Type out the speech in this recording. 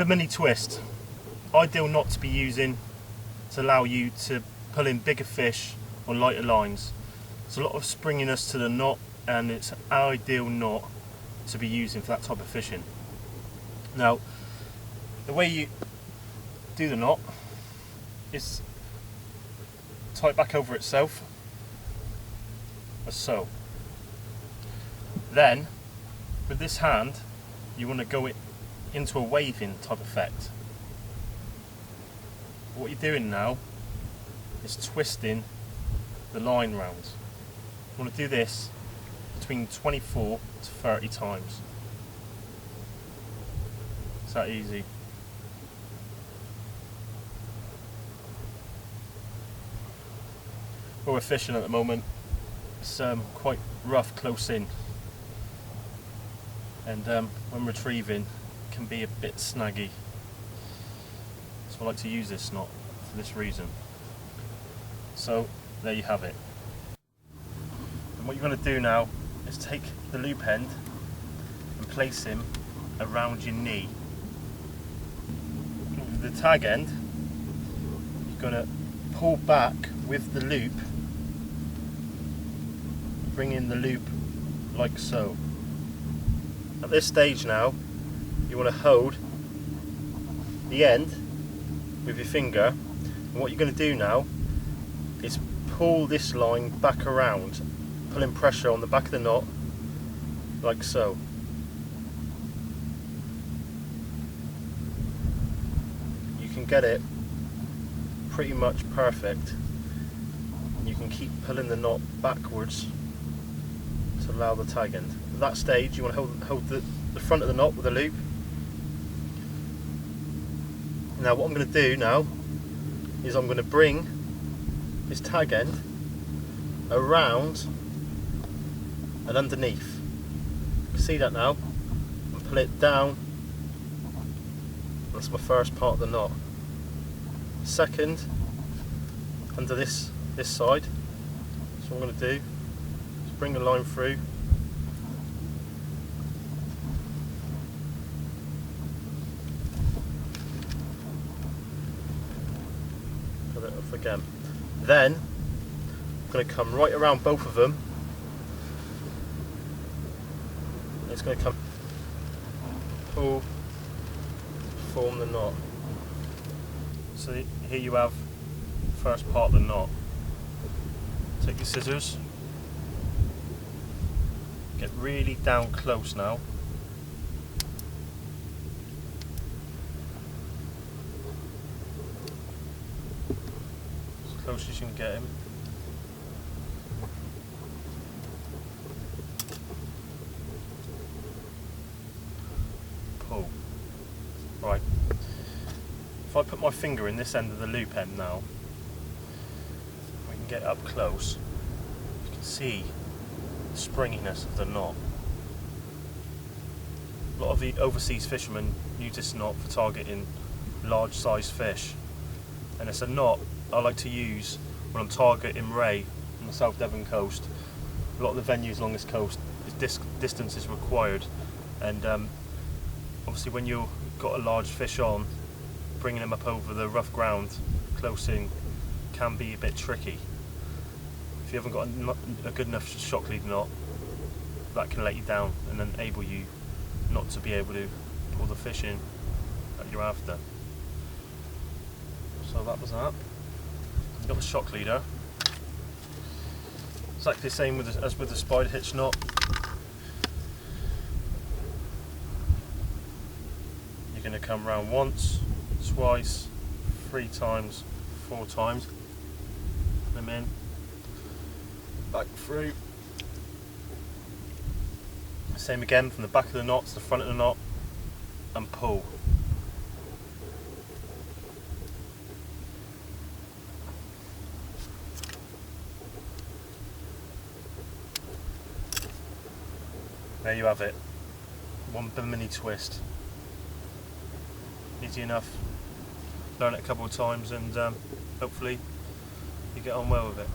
Bimini Twist, ideal knot to be using to allow you to pull in bigger fish on lighter lines. There's a lot of springiness to the knot, and it's an ideal knot to be using for that type of fishing. Now, the way you do the knot is tie it back over itself, as so. Then, with this hand, you want to go into a waving type effect. What you're doing now is twisting the line round. You want to do this between 24 to 30 times. It's that easy. Where we're fishing at the moment, it's quite rough close in, and when retrieving it can be a bit snaggy. So I like to use this knot for this reason. So there you have it. And what you're going to do now is take the loop end and place him around your knee. With the tag end, you're going to pull back with the loop, bring in the loop like so. At this stage now, you want to hold the end with your finger, and what you're going to do now is pull this line back around, pulling pressure on the back of the knot like so. You can get it pretty much perfect. You can keep pulling the knot backwards to allow the tag end. At that stage you want to hold the front of the knot with a loop. Now what I'm going to do now is I'm going to bring this tag end around and underneath. You can see that now, and pull it down. That's my first part of the knot. Second, under this side. So what I'm going to do is bring the line through, put it off again. Then I'm going to come right around both of them. It's going to come, pull, form the knot. So here you have the first part of the knot. Take your scissors, get really down close now. As close as you can get him. Pull. Right. If I put my finger in this end of the loop end now, we can get up close. You can see the springiness of the knot. A lot of the overseas fishermen use this knot for targeting large sized fish, and it's a knot I like to use when I'm targeting ray on the South Devon coast. A lot of the venues along this coast, distance is required, and obviously when you've got a large fish on, bringing them up over the rough ground close in can be a bit tricky. If you haven't got a good enough shock lead knot, that can let you down and enable you not to be able to pull the fish in that you're after. So that was that. You've got the shock leader. Exactly the same as with the spider hitch knot. You're going to come round once, twice, 3 times, 4 times, them in, back through. Same again from the back of the knot to the front of the knot, and pull. There you have it, one Bimini twist. Easy enough. Learn it a couple of times, and hopefully you get on well with it.